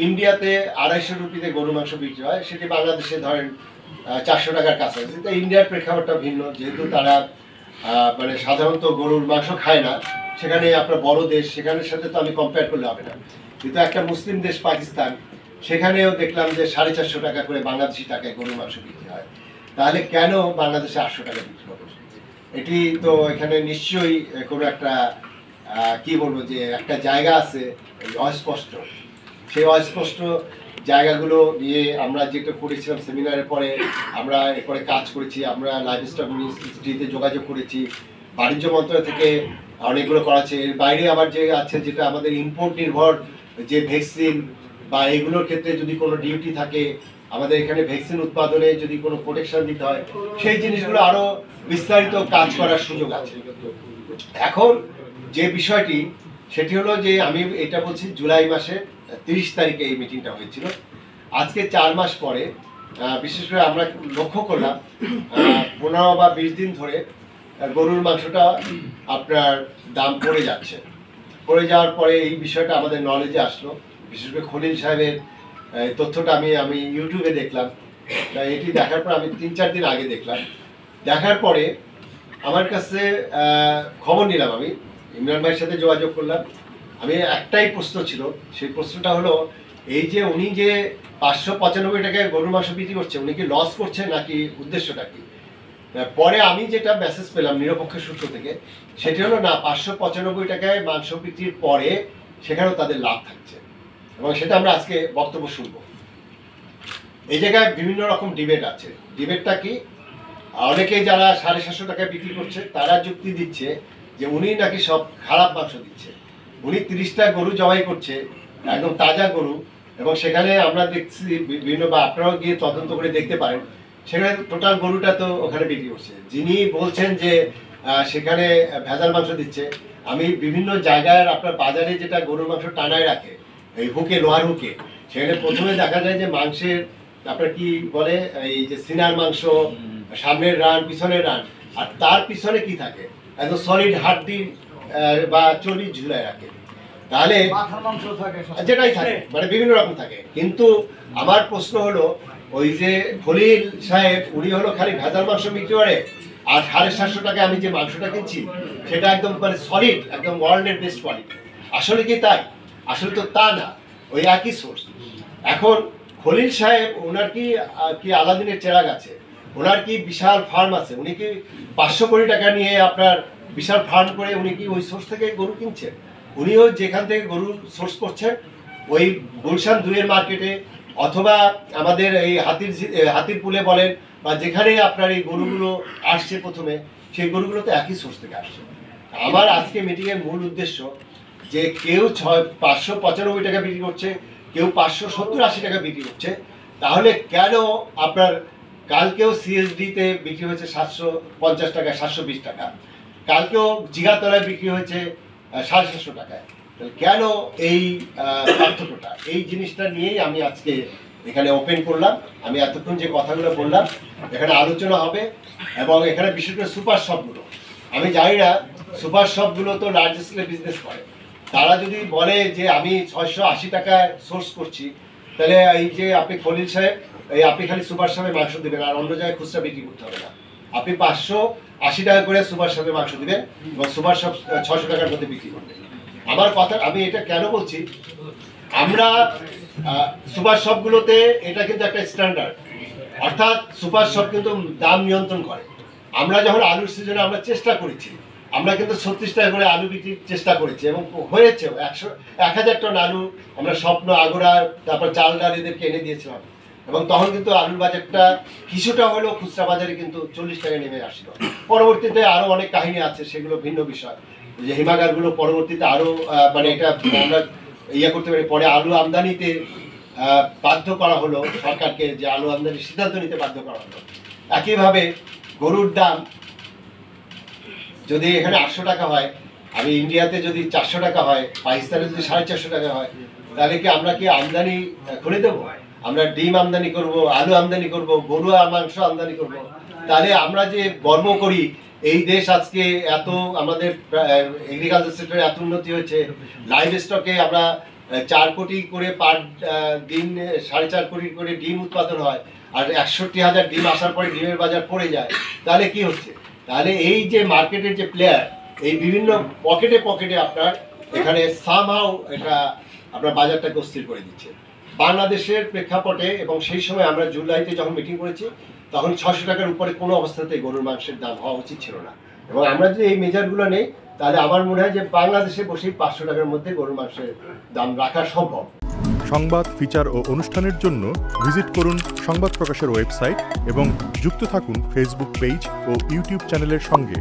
ইন্ডিয়াতে 250 রুপিতে গরু মাংস বিক্রি হয়, সেটি বাংলাদেশে ধরেন 400 টাকার কাছাকাছি। তো ইন্ডিয়ার প্রেক্ষাপটটা ভিন্ন, যেহেতু তারা মানে সাধারণত গরুর মাংস খায় না, সেখানে আপনার বড় দেশ, সেখানের সাথে তো আমি কম্পেয়ার করলে হবে না। কিন্তু একটা মুসলিম দেশ পাকিস্তান, সেখানেও দেখলাম যে 450 টাকা করে বাংলাদেশি টাকায় গরুর মাংস বিক্রি হয়। তাহলে কেন বাংলাদেশে 800 টাকা বিক্রি হবে? এটি তো এখানে নিশ্চয়ই কোনো একটা কি বলবো, যে একটা জায়গা আছে অস্পষ্ট। সেই অস্পষ্ট জায়গাগুলো নিয়ে আমরা যেটা করেছিলাম সেমিনারের পরে, আমরা এরপরে কাজ করেছি, আমরা লাইভস্টক মিনিস্ট্রিতে যোগাযোগ করেছি, বাণিজ্য মন্ত্রণালয় থেকে অনেকগুলো করাচ্ছে। এর বাইরে আবার যে আছে, যেটা আমাদের ইম্পোর্ট নির্ভর যে ভ্যাকসিন বা এগুলোর ক্ষেত্রে যদি কোনো ডিউটি থাকে, আমাদের এখানে ভ্যাকসিন উৎপাদনে যদি কোনো প্রোটেকশন দিতে হয়, সেই জিনিসগুলো আরও বিস্তারিত কাজ করার সুযোগ আছে। এখন যে বিষয়টি, সেটি হলো যে আমি এটা বলছি, জুলাই মাসের 30 তারিখে এই মিটিংটা হয়েছিল। আজকে 4 মাস পরে বিশেষ করে আমরা লক্ষ্য করলাম 15 বা 20 দিন ধরে গরুর মাংসটা আপনার দাম পড়ে যাচ্ছে। পড়ে যাওয়ার পরে এই বিষয়টা আমাদের নলেজে আসলো, বিশেষ করে খলিল সাহেবের তথ্যটা আমি ইউটিউবে দেখলাম। এটি দেখার পর আমি 3-4 দিন আগে দেখলাম, দেখার পরে আমার কাছে খবর নিলাম, আমি ইমরান ভাইয়ের সাথে যোগাযোগ করলাম। আমি একটাই প্রশ্ন ছিল, সেই প্রশ্নটা হলো এই যে উনি যে 595 টাকায় গরুর মাংস বিক্রি করছে, উনি কি লস করছে নাকি উদ্দেশ্যটা কি? পরে আমি যেটা মেসেজ পেলাম নিরপেক্ষ সূত্র থেকে, সেটি হলো না, 595 টাকায় মাংস বিক্রির পরে সেখানেও তাদের লাভ থাকছে, এবং সেটা আমরা আজকে বক্তব্য শুনব। এই জায়গায় বিভিন্ন রকম ডিবেট আছে। ডিবেটটা কি, অনেকেই যারা 750 টাকায় বিক্রি করছে তারা যুক্তি দিচ্ছে যে উনি নাকি সব খারাপ মাংস দিচ্ছে। উনি 30টা গরু জবাই করছে, একদম তাজা গরু, এবং সেখানে আমরা দেখছি বিভিন্ন, বা আপনারাও গিয়ে তদন্ত করে দেখতে পারেন, সেখানে টোটাল গরুটা তো ওখানে বিক্রি করছে। যিনি বলছেন যে সেখানে ভেজাল মাংস দিচ্ছে, আমি বিভিন্ন জায়গায় আপনার বাজারে যেটা গরুর মাংস টানায় রাখে এই হুকে, লোহার হুকে, সেখানে প্রথমে দেখা যায় যে মাংসের আপনার কি বলে, এই যে সিনার মাংস, সামনের রান, পিছনের রান, আর তার পিছনে কি থাকে, একদম সলিড হাড্ডি বা চর্বি ঝুলায় রাখে। তাহলে যেটাই থাকে, মানে বিভিন্ন রকম থাকে। কিন্তু আমার প্রশ্ন হলো, ওই যে খলিল সাহেব, উনি হলো খালি ভেজাল মাংস বিক্রি করে, আর 750 টাকায় আমি যে মাংসটা কিনছি সেটা একদম মানে সলিড, একদম ওয়ার্ল্ডের বেস্ট কোয়ালিটি। আসলে কি তাই? আসলে তো তা না, ওই একই সোর্স। এখন খলিল সাহেব, ওনার কি আলাদিনের চেরাগ আছে? ওনার কি বিশাল ফার্ম আছে? উনি কি 500 কোটি টাকা নিয়ে আপনার বিশাল ফার্ম করে উনি কি ওই সোর্স থেকে গরু কিনছেন? উনিও যেখান থেকে গরু সোর্স করছেন, ওই গুলশান 2-এর মার্কেটে, অথবা আমাদের এই হাতির পুলে বলেন, বা যেখানে আপনার এই গরুগুলো আসছে প্রথমে, সেই গরুগুলো তো একই সোর্স থেকে আসছে। আমার আজকে মিটিংয়ের মূল উদ্দেশ্য যে কেউ 595 টাকা বিক্রি করছে, কেউ 570-80 টাকা বিক্রি করছে, তাহলে কেন আপনার কালকেও সিএসডিতে বিক্রি হয়েছে 750 টাকা, 720 টাকা, কালকেও জিগাতলায় বিক্রি হয়েছে 750 টাকায়? কেন এই পার্থক্যটা? এই জিনিসটা নিয়েই আমি আজকে এখানে ওপেন করলাম। আমি এতক্ষণ যে কথাগুলো বললাম এখানে আলোচনা হবে, এবং এখানে বিশেষ করে সুপার শপগুলো, আমি জানি না সুপার শপগুলো তো লার্জ স্কেলে বিজনেস করে, তারা যদি বলে যে আমি 680 টাকায় সোর্স করছি, তাহলে এই যে আপনি খলিল সাহেব, এই আপনি খালি সুপার শপে মাংস দেবেন, আর অন্য জায়গায় খুচরা বিক্রি করতে হবে না। আপনি 580 টাকা করে সুপার শপে মাংস দিবেন, এবং সুপার শপ 600 টাকার মধ্যে বিক্রি করবেন। আমার কথা, আমি এটা কেন বলছি, আমরা সুপার শপগুলোতে এটা কিন্তু একটা স্ট্যান্ডার্ড, অর্থাৎ সুপার শপ কিন্তু দাম নিয়ন্ত্রণ করে। আমরা যখন আলুর সিজনে আমরা চেষ্টা করেছি, আমরা কিন্তু 36 টাকা করে আলু বিক্রির চেষ্টা করেছি, এবং হয়েছে 1000 টন আলু আমরা স্বপ্ন, আগোড়া, তারপর চাল ডাল এদেরকে এনে দিয়েছিলাম, এবং তখন কিন্তু আলুর বাজারটা কিছুটা হলেও খুচরা বাজারে কিন্তু 40 টাকায় নেমে আসছিল। পরবর্তীতে আরও অনেক কাহিনী আছে, সেগুলো ভিন্ন বিষয়, যে হিমাগারগুলো পরবর্তীতে আরও মানে এটা আমরা করতে পারি। পরে আলু আমদানিতে বাধ্য করা হলো সরকারকে, যে আলু আমদানির সিদ্ধান্ত নিতে বাধ্য করা হলো। একইভাবে গরুর দাম যদি এখানে 800 টাকা হয়, আমি ইন্ডিয়াতে যদি 400 টাকা হয়, পাকিস্তানে যদি 450 টাকা হয়, তাহলে কি আমরা কি আমদানি খুলে দেবো? আমরা ডিম আমদানি করব, আলু আমদানি করব, গরু আর মাংস আমদানি করব। তাহলে আমরা যে গর্ব করি এই দেশ আজকে এত, আমাদের এগ্রিকালচার সেক্টরে এত উন্নতি হয়েছে, লাইভ স্টকে আমরা 4 কোটি করে পার দিন 4.5 কোটি করে ডিম উৎপাদন হয়, আর 61,000 ডিম আসার পরে ডিমের বাজার পড়ে যায়, তাহলে কি হচ্ছে? তাহলে এই যে মার্কেটের যে প্লেয়ার, এই বিভিন্ন পকেটে পকেটে আপনার এখানে সামহাউ এটা আপনার বাজারটাকে অস্থির করে দিচ্ছে। বাংলাদেশের প্রেক্ষাপটে এবং সেই সময় আমরা জুলাইতে যখন মিটিং করেছি তখন 600 টাকার উপরে কোনো অবস্থাতেই গরুর মাংসের দাম হওয়া উচিত ছিল না। এবং আমরা যদি এই মেজারগুলো নেই তাহলে আমার মনে হয় যে বাংলাদেশে বসেই 500 টাকার মধ্যে গরুর মাংসের দাম রাখা সম্ভব। সংবাদ, ফিচার ও অনুষ্ঠানের জন্য ভিজিট করুন সংবাদ প্রকাশের ওয়েবসাইট এবং যুক্ত থাকুন ফেসবুক পেজ ও ইউটিউব চ্যানেলের সঙ্গে।